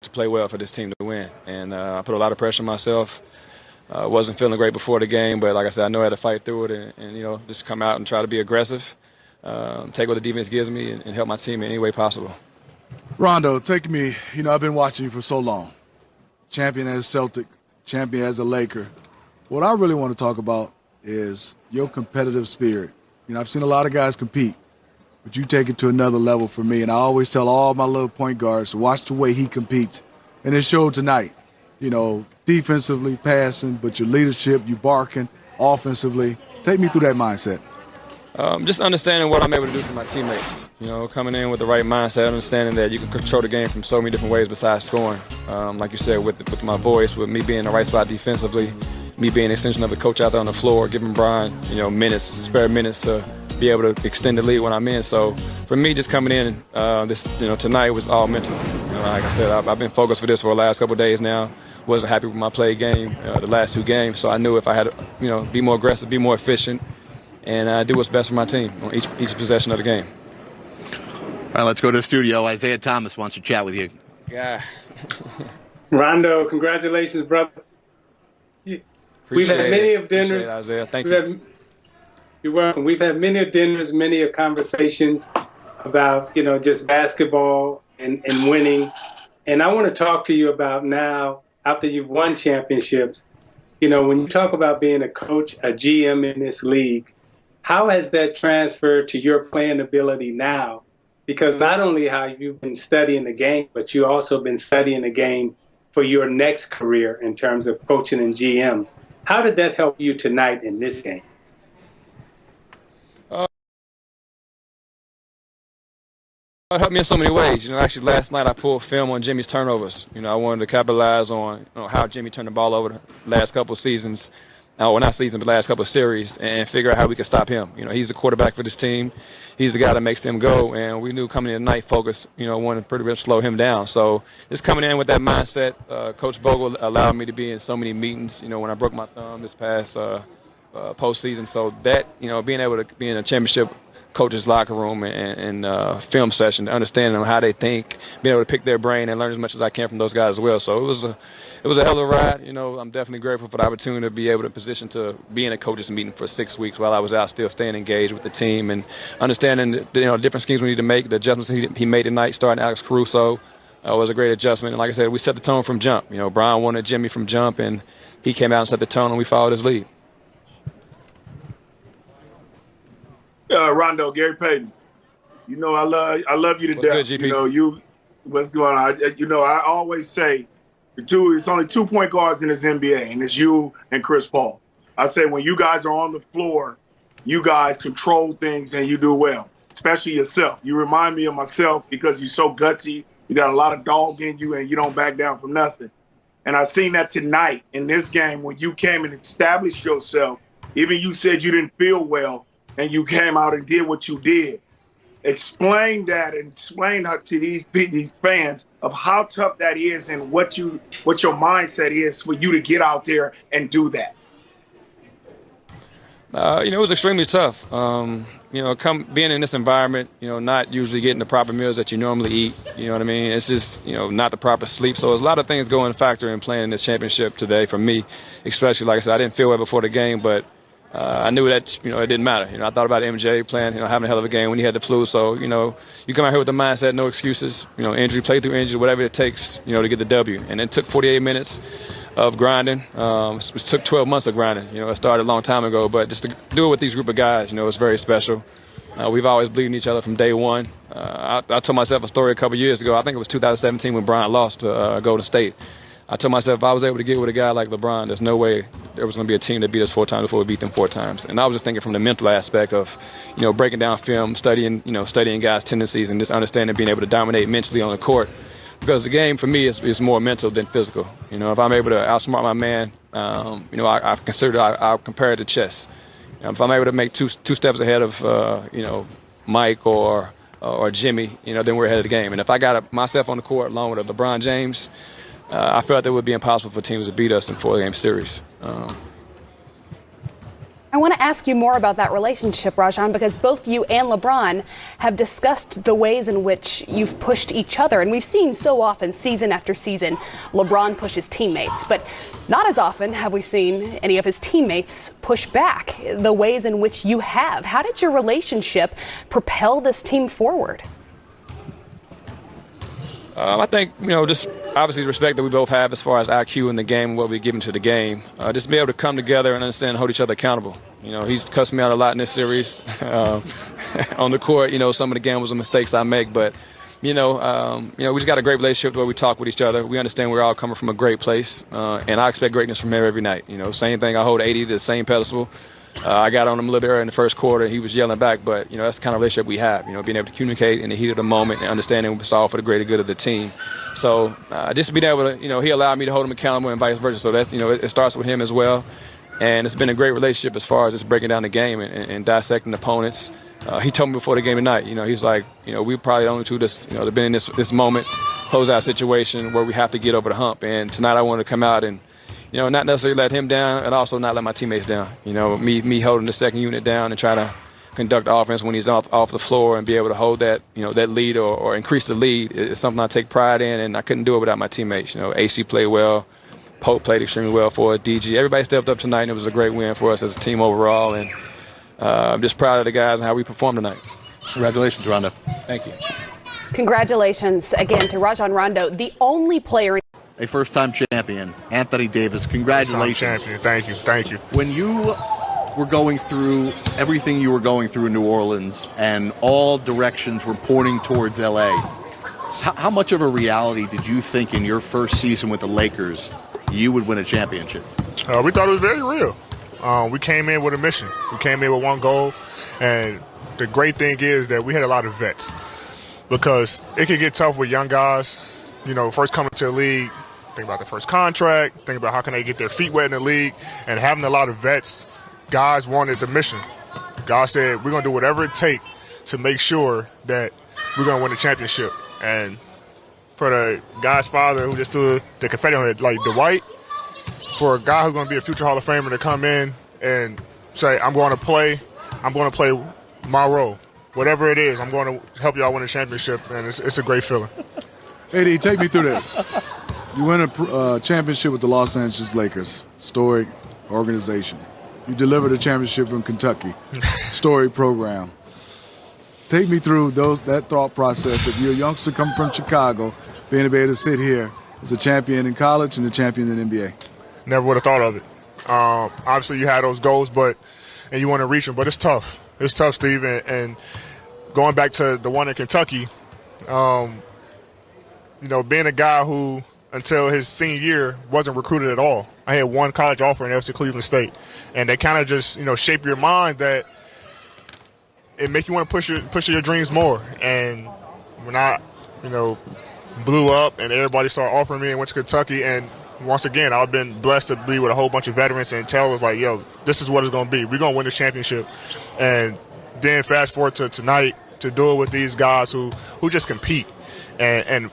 to play well for this team to win. And I put a lot of pressure on myself. Wasn't feeling great before the game, but like I said, I know I had to fight through it and just come out and try to be aggressive, take what the defense gives me and help my team in any way possible. Rondo, take me, I've been watching you for so long. Champion as a Celtic, champion as a Laker. What I really want to talk about is your competitive spirit. I've seen a lot of guys compete, but you take it to another level for me. And I always tell all my little point guards to watch the way he competes. And it showed tonight, defensively, passing, but your leadership, you barking, offensively. Take me through that mindset. Just understanding what I'm able to do for my teammates. Coming in with the right mindset, understanding that you can control the game from so many different ways besides scoring. Like you said, with my voice, with me being in the right spot defensively, me being an extension of the coach out there on the floor, giving Brian, spare minutes to be able to extend the lead when I'm in. So for me, just coming in, tonight was all mental. Like I said, I've been focused for this for the last couple of days now. Wasn't happy with my play game, the last 2 games. So I knew if I had to, be more aggressive, be more efficient, and do what's best for my team on each possession of the game. All right, let's go to the studio. Isaiah Thomas wants to chat with you. Yeah. Rondo, congratulations, brother. We've had many of dinners. Isaiah. Thank you. You're welcome. We've had many of dinners, many of conversations about, just basketball and winning. And I want to talk to you about now, after you've won championships, when you talk about being a coach, a GM in this league, how has that transferred to your playing ability now? Because not only have you been studying the game, but you also been studying the game for your next career in terms of coaching and GM. How did that help you tonight in this game? It helped me in so many ways. Actually last night I pulled film on Jimmy's turnovers. I wanted to capitalize on how Jimmy turned the ball over the last couple of seasons. Well, not season, but last couple of series, and figure out how we could stop him. He's the quarterback for this team. He's the guy that makes them go, and we knew coming in tonight, focus, wanted to pretty much slow him down. So just coming in with that mindset, Coach Vogel allowed me to be in so many meetings, when I broke my thumb this past postseason. So that, being able to be in a championship coach's locker room and film session, understanding how they think, being able to pick their brain and learn as much as I can from those guys as well. So it was a hell of a ride. I'm definitely grateful for the opportunity to be able to position to be in a coach's meeting for 6 weeks while I was out, still staying engaged with the team and understanding the different schemes we need to make. The adjustments he made tonight, starting Alex Caruso, was a great adjustment. And like I said, we set the tone from jump. Brian wanted Jimmy from jump, and he came out and set the tone, and we followed his lead. Rondo, Gary Payton. I love you to death. Good, GP? What's going on? I always say it's only 2 point guards in this NBA, and it's you and Chris Paul. I say when you guys are on the floor, you guys control things and you do well, especially yourself. You remind me of myself because you're so gutsy. You got a lot of dog in you, and you don't back down from nothing. And I seen that tonight in this game when you came and established yourself. Even you said you didn't feel well, and you came out and did what you did. Explain that and explain to these fans of how tough that is and what your mindset is for you to get out there and do that. It was extremely tough. Being in this environment, not usually getting the proper meals that you normally eat. You know what I mean? It's just, not the proper sleep. So there's a lot of things going to factor in playing in this championship today for me, especially, like I said, I didn't feel well before the game, but I knew that, it didn't matter. I thought about MJ playing, having a hell of a game when he had the flu. So, you come out here with the mindset, no excuses, injury, play through injury, whatever it takes, to get the W. And it took 48 minutes of grinding. It took 12 months of grinding. It started a long time ago, but just to do it with these group of guys, it's very special. We've always believed in each other from day one. I told myself a story a couple years ago. I think it was 2017 when Brian lost to Golden State. I told myself if I was able to get with a guy like LeBron, there's no way there was going to be a team that beat us 4 times before we beat them 4 times. And I was just thinking from the mental aspect of, breaking down film, studying guys' tendencies, and just understanding being able to dominate mentally on the court. Because the game for me is more mental than physical. If I'm able to outsmart my man, I'll compare it to chess. If I'm able to make two steps ahead of, Mike or Jimmy, then we're ahead of the game. And if I got myself on the court along with LeBron James, I felt that it would be impossible for teams to beat us in 4-game series. I want to ask you more about that relationship, Rajon, because both you and LeBron have discussed the ways in which you've pushed each other. And we've seen so often, season after season, LeBron pushes teammates. But not as often have we seen any of his teammates push back the ways in which you have. How did your relationship propel this team forward? I think, just obviously the respect that we both have as far as IQ in the game and what we give into the game. Just be able to come together and understand and hold each other accountable. He's cussed me out a lot in this series. On the court, some of the gambles and mistakes I make. But, we just got a great relationship where we talk with each other. We understand we're all coming from a great place. And I expect greatness from him every night. Same thing. I hold 80 to the same pedestal. I got on him a little bit earlier in the first quarter. He was yelling back, but that's the kind of relationship we have. Being able to communicate in the heat of the moment and understanding it's all for the greater good of the team. So just being able to, he allowed me to hold him accountable and vice versa. So that's, it starts with him as well. And it's been a great relationship as far as just breaking down the game and dissecting opponents. He told me before the game tonight, he's like, we probably the only two that's, that been in this moment, closeout situation where we have to get over the hump. And tonight I wanted to come out and not necessarily let him down and also not let my teammates down. Me holding the second unit down and try to conduct the offense when he's off the floor and be able to hold that, that lead or increase the lead is something I take pride in, and I couldn't do it without my teammates. AC played well, Pope played extremely well for us, DG. Everybody stepped up tonight, and it was a great win for us as a team overall, and I'm just proud of the guys and how we performed tonight. Congratulations, Rondo. Thank you. Congratulations again to Rajon Rondo, the only player. A first-time champion, Anthony Davis. Congratulations. Champion. Thank you. When you were going through everything you were going through in New Orleans and all directions were pointing towards L.A., how much of a reality did you think in your first season with the Lakers you would win a championship? We thought it was very real. We came in with a mission. We came in with one goal, and the great thing is that we had a lot of vets because it could get tough with young guys, first coming to the league. Think about the first contract, think about how can they get their feet wet in the league, and having a lot of vets, guys wanted the mission. God said, we're going to do whatever it takes to make sure that we're going to win the championship. And for the guy's father who just threw the confetti on it, like Dwight, for a guy who's going to be a future Hall of Famer to come in and say, I'm going to play my role. Whatever it is, I'm going to help y'all win a championship, and it's a great feeling. AD, take me through this. You win a championship with the Los Angeles Lakers, storic organization. You delivered a championship in Kentucky, storic program. Take me through that thought process of you're a youngster coming from Chicago, being able to sit here as a champion in college and a champion in the NBA. Never would have thought of it. Obviously, you had those goals, and you want to reach them, but it's tough. It's tough, Steve. And going back to the one in Kentucky, being a guy who, until his senior year, wasn't recruited at all. I had one college offer in FC Cleveland State, and they kind of just, shape your mind that it make you want to push your dreams more. And when I, blew up and everybody started offering me and went to Kentucky, and once again, I've been blessed to be with a whole bunch of veterans and tell us like, yo, this is what it's going to be. We're going to win the championship. And then fast forward to tonight to do it with these guys who just compete. And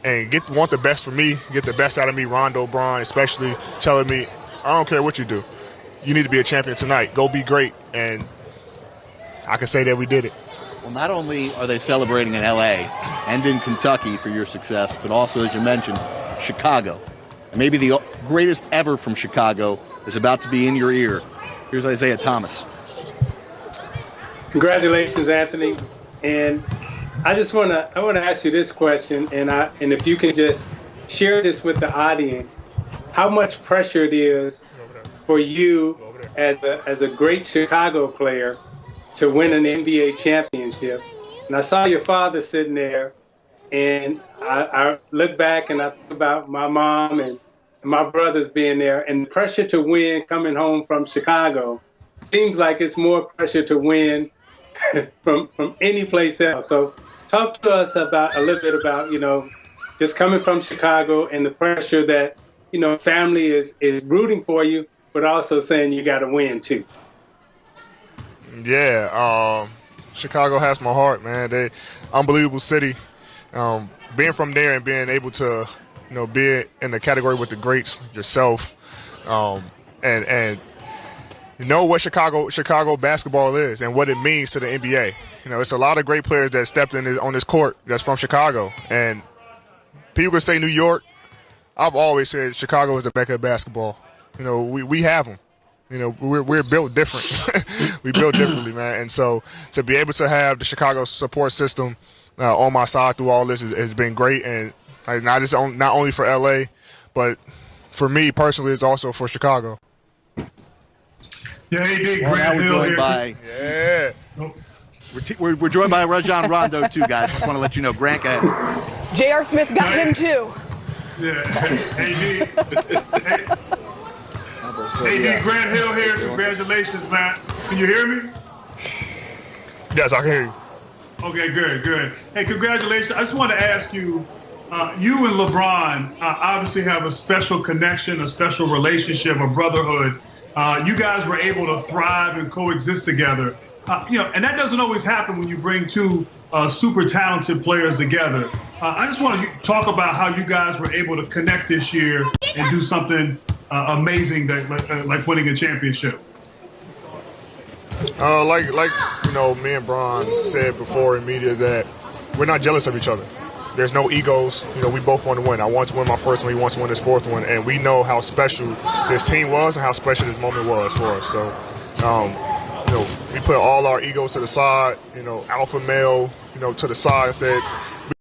want the best from me, get the best out of me, Rondo, Bron, especially telling me, I don't care what you do. You need to be a champion tonight. Go be great. And I can say that we did it. Well, not only are they celebrating in L.A. and in Kentucky for your success, but also, as you mentioned, Chicago. And maybe the greatest ever from Chicago is about to be in your ear. Here's Isaiah Thomas. Congratulations, Anthony. And I want to ask you this question, and if you can just share this with the audience, how much pressure it is for you as a great Chicago player to win an NBA championship. And I saw your father sitting there, and I look back and I think about my mom and my brothers being there, and the pressure to win coming home from Chicago seems like it's more pressure to win from any place else. So talk to us a little bit about, just coming from Chicago and the pressure that, family is rooting for you, but also saying you got to win too. Yeah, Chicago has my heart, man. They unbelievable city. Being from there and being able to, be in the category with the greats, yourself, and know what Chicago basketball is and what it means to the NBA. You know, it's a lot of great players that stepped in on this court that's from Chicago. And people can say New York. I've always said Chicago is the mecca of basketball. You know, we have them. You know, we're built different. We built differently, man. And so to be able to have the Chicago support system on my side through all this has been great. And not only for LA, but for me personally, it's also for Chicago. Yeah, AD, Well, now Grant we're Hill joined here. by we're joined by Rajon Rondo too, guys. Just want to let you know, Grant. Go ahead. J.R. Smith got him too. Yeah, AD. AD, Grant Hill here. Congratulations, man. Can you hear me? Yes, I can hear you. Okay, good. Hey, congratulations. I just want to ask you, you and LeBron obviously have a special connection, a special relationship, a brotherhood. You guys were able to thrive and coexist together. And that doesn't always happen when you bring two super talented players together. I just want to talk about how you guys were able to connect this year and do something amazing like winning a championship. Like you know, me and Bron said before in media that we're not jealous of each other. There's no egos. You know, we both want to win. I want to win my first one. He wants to win his fourth one. And we know how special this team was and how special this moment was for us. So, you know, we put all our egos to the side, you know, alpha male, you know, to the side and said,